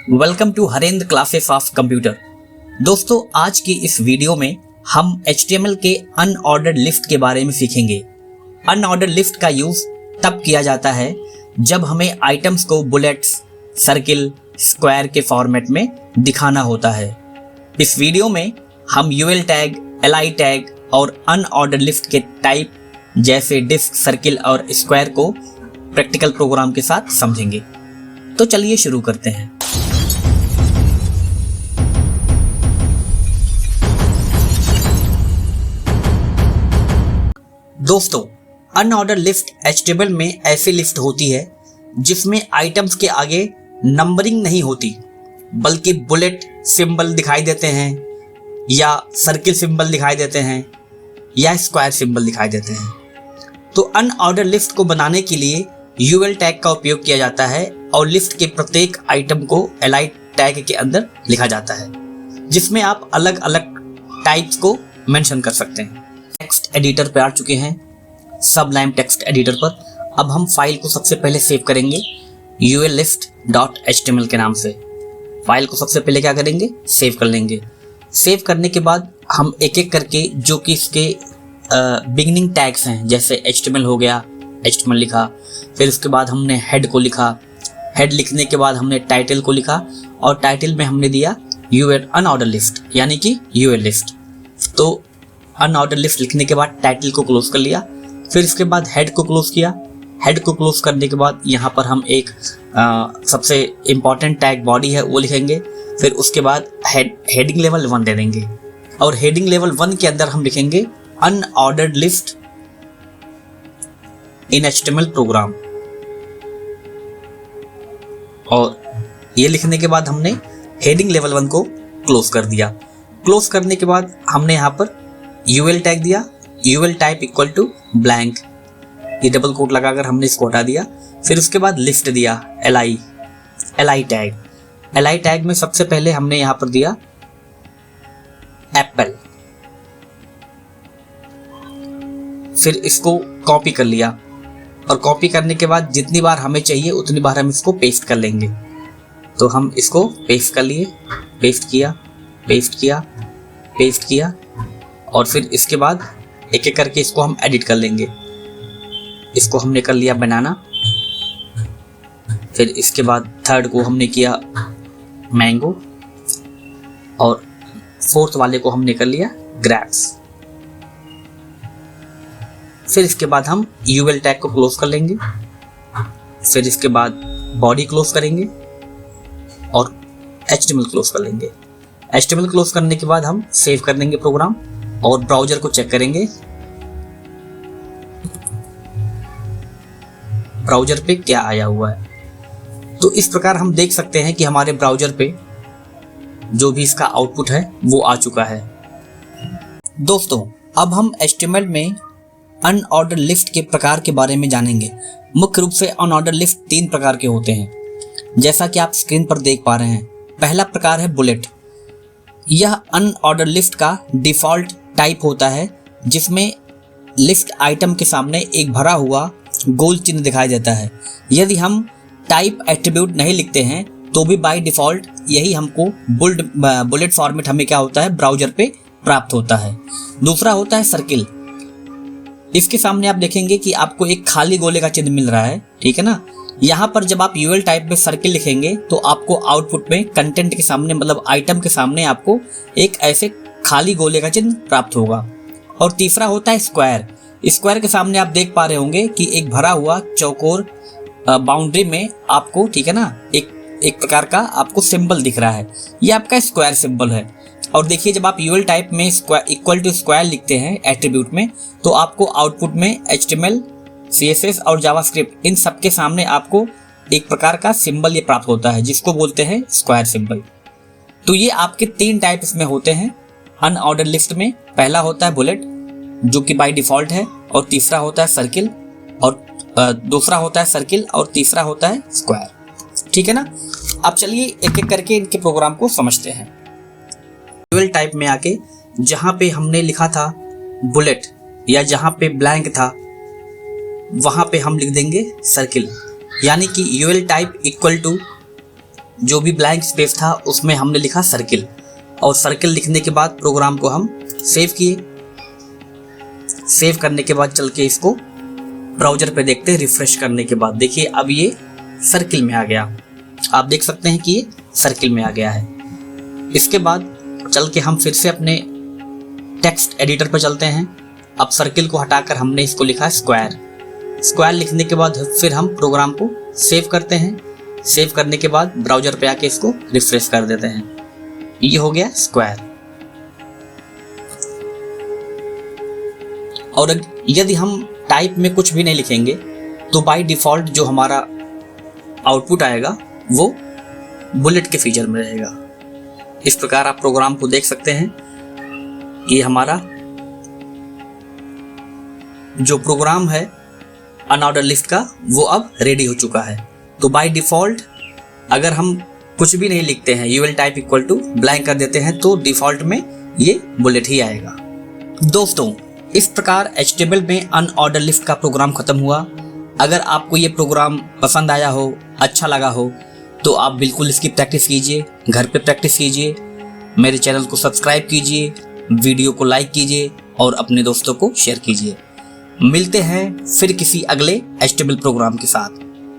Welcome to Harendra classes of computer. दोस्तों, आज की इस वीडियो में हम HTML के अनऑर्डर्ड लिस्ट के बारे में सीखेंगे। अनऑर्डर्ड लिस्ट का यूज तब किया जाता है जब हमें आइटम्स को बुलेट्स, सर्किल, स्क्वायर के फॉर्मेट में दिखाना होता है। इस वीडियो में हम UL टैग, LI टैग और अनऑर्डर्ड लिस्ट के टाइप जैसे डिस्क, सर्किल और स्क्वायर को प्रैक्टिकल प्रोग्राम के साथ समझेंगे। तो चलिए शुरू करते हैं। दोस्तों, अनऑर्डर्ड लिस्ट HTML में ऐसी लिस्ट होती है जिसमें आइटम्स के आगे नंबरिंग नहीं होती, बल्कि बुलेट सिंबल दिखाई देते हैं या सर्किल सिंबल दिखाई देते हैं या स्क्वायर सिंबल दिखाई देते हैं। तो अनऑर्डर्ड लिस्ट को बनाने के लिए UL टैग का उपयोग किया जाता है और लिस्ट के प्रत्येक आइटम को LI टैग के अंदर लिखा जाता है, जिसमें आप अलग अलग टाइप्स को मेंशन कर सकते हैं। टेक्स्ट एडिटर पे आ चुके हैं, सबलाइम टेक्स्ट एडिटर पर। अब हम फाइल को सबसे पहले सेव करेंगे ullist.html के नाम से। फाइल को सबसे पहले क्या करेंगे, सेव कर लेंगे। सेव करने के बाद हम एक एक करके जो कि इसके बिगिनिंग टैग्स हैं, जैसे HTML हो गया, HTML लिखा, फिर उसके बाद हमने हेड को लिखा, हेड लिखने के बाद हमने टाइटल को लिखा और टाइटल में हमने दिया UL अनऑर्डर लिस्ट यानी कि UL लिस्ट। तो अनऑर्डर लिस्ट लिखने के बाद टाइटल को क्लोज कर लिया, फिर इसके बाद हेड को क्लोज किया। हेड को क्लोज करने के बाद यहाँ पर हम एक सबसे इम्पॉर्टेंट टैग बॉडी है वो लिखेंगे। फिर उसके बाद हेडिंग लेवल 1 दे देंगे और हेडिंग लेवल 1 के अंदर हम लिखेंगे अनऑर्डर्ड लिस्ट इन HTML प्रोग्राम। और ये लिखने के बाद हमने हेडिंग लेवल 1 को क्लोज कर दिया। क्लोज करने के बाद हमने यहाँ पर UL टैग दिया, UL type equal to blank, ये डबल कोट लगाकर हमने इसको हटा दिया। फिर उसके बाद लिस्ट दिया LI टैग। LI टैग में सबसे पहले हमने यहाँ पर दिया एप्पल, फिर इसको कॉपी कर लिया और कॉपी करने के बाद जितनी बार हमें चाहिए उतनी बार हम इसको पेस्ट कर लेंगे। तो हम इसको पेस्ट कर लिए, पेस्ट किया, पेस्ट किया, पेस्ट किया और फिर इसके बाद एक एक करके इसको हम एडिट कर लेंगे। इसको हमने कर लिया बनाना, फिर इसके बाद थर्ड को हमने किया मैंगो और फोर्थ वाले को हमने कर लिया ग्रेप्स। फिर इसके बाद हम UL टैग को क्लोज कर लेंगे, फिर इसके बाद बॉडी क्लोज करेंगे और HTML क्लोज कर लेंगे। HTML क्लोज करने के बाद हम सेव कर देंगे प्रोग्राम और ब्राउज़र को चेक करेंगे ब्राउज़र पे क्या आया हुआ है। तो इस प्रकार हम देख सकते हैं कि हमारे ब्राउज़र पे जो भी इसका आउटपुट है वो आ चुका है। दोस्तों, अब हम HTML में अनऑर्डर लिस्ट के प्रकार के बारे में जानेंगे। मुख्य रूप से अनऑर्डर लिस्ट 3 प्रकार के होते हैं, जैसा कि आप स्क्रीन पर देख पा रहे हैं। पहला प्रकार है बुलेट। यह अनऑर्डर लिस्ट का डिफ़ॉल्ट टाइप होता है, जिसमें लिस्ट आइटम के सामने एक भरा हुआ गोल चिन्ह दिखाई देता है। यदि हम टाइप एट्रीब्यूट नहीं लिखते हैं तो भी बाय डिफ़ॉल्ट यही हमको बुलेट फॉर्मेट हमें क्या होता है, ब्राउज़र पे प्राप्त होता है। दूसरा होता है सर्किल। इसके सामने आप देखेंगे कि आपको एक खाली गोले का चिन्ह मिल रहा है, ठीक है ना। यहाँ पर जब आप UL टाइप में सर्किल लिखेंगे तो आपको आउटपुट में कंटेंट के सामने, मतलब आइटम के सामने आपको एक ऐसे खाली गोले का चिन्ह प्राप्त होगा। और तीसरा होता है स्क्वायर। स्क्वायर के सामने आप देख पा रहे होंगे कि एक भरा हुआ चौकोर बाउंड्री में आपको, ठीक है ना, एक प्रकार का आपको सिंबल दिख रहा है। ये आपका स्क्वायर सिंबल है। और देखिए, जब आप UL टाइप में इक्वल टू स्क्वायर लिखते हैं एट्रीब्यूट में, तो आपको आउटपुट में HTML, CSS और जावास्क्रिप्ट इन सब के सामने आपको एक प्रकार का सिंबल ये प्राप्त होता है, जिसको बोलते हैं स्क्वायर सिंबल। तो ये आपके 3 टाइप इसमें होते हैं अनऑर्डर लिस्ट में। पहला होता है बुलेट, जो कि बाय डिफ़ॉल्ट है, और तीसरा होता है सर्किल, और दूसरा होता है सर्किल, और तीसरा होता है स्क्वायर। ठीक है ना। अब चलिए एक एक करके इनके प्रोग्राम को समझते हैं। UL टाइप में आके जहाँ पे हमने लिखा था बुलेट या जहाँ पे ब्लैंक था वहाँ पे हम लिख देंगे सर्किल, यानी कि UL टाइप इक्वल टू जो भी ब्लैंक स्पेस था उसमें हमने लिखा सर्किल, और सर्किल लिखने के बाद प्रोग्राम को हम सेव किए। सेव करने के बाद चल के इसको ब्राउज़र पे देखते हैं। रिफ्रेश करने के बाद देखिए अब ये सर्किल में आ गया। आप देख सकते हैं कि ये सर्किल में आ गया है। इसके बाद चल के हम फिर से अपने टेक्स्ट एडिटर पर चलते हैं। अब सर्किल को हटाकर हमने इसको लिखा स्क्वायर। स्क्वायर लिखने के बाद फिर हम प्रोग्राम को सेव करते हैं। सेव करने के बाद ब्राउज़र पे आके इसको रिफ्रेश कर देते हैं। ये हो गया स्क्वायर। और यदि हम टाइप में कुछ भी नहीं लिखेंगे तो बाय डिफ़ॉल्ट जो हमारा आउटपुट आएगा वो बुलेट के फीचर में रहेगा। इस प्रकार आप प्रोग्राम को देख सकते हैं। ये हमारा जो प्रोग्राम है अनऑर्डर लिस्ट का वो अब रेडी हो चुका है। तो बाय डिफ़ॉल्ट अगर हम कुछ भी नहीं लिखते हैं, UL type equal to blank कर देते हैं तो डिफ़ॉल्ट में ये बुलेट ही आएगा। दोस्तों, इस प्रकार HTML में अनऑर्डर लिस्ट का प्रोग्राम खत्म हुआ। अगर आपको ये प्रोग्राम पसंद आया हो, अच्छा लगा हो, तो आप बिल्कुल इसकी प्रैक्टिस कीजिए, घर पे प्रैक्टिस कीजिए। मेरे चैनल को सब्सक्राइब कीजिए, वीडियो को लाइक कीजिए और अपने दोस्तों को शेयर कीजिए। मिलते हैं फिर किसी अगले HTML प्रोग्राम के साथ।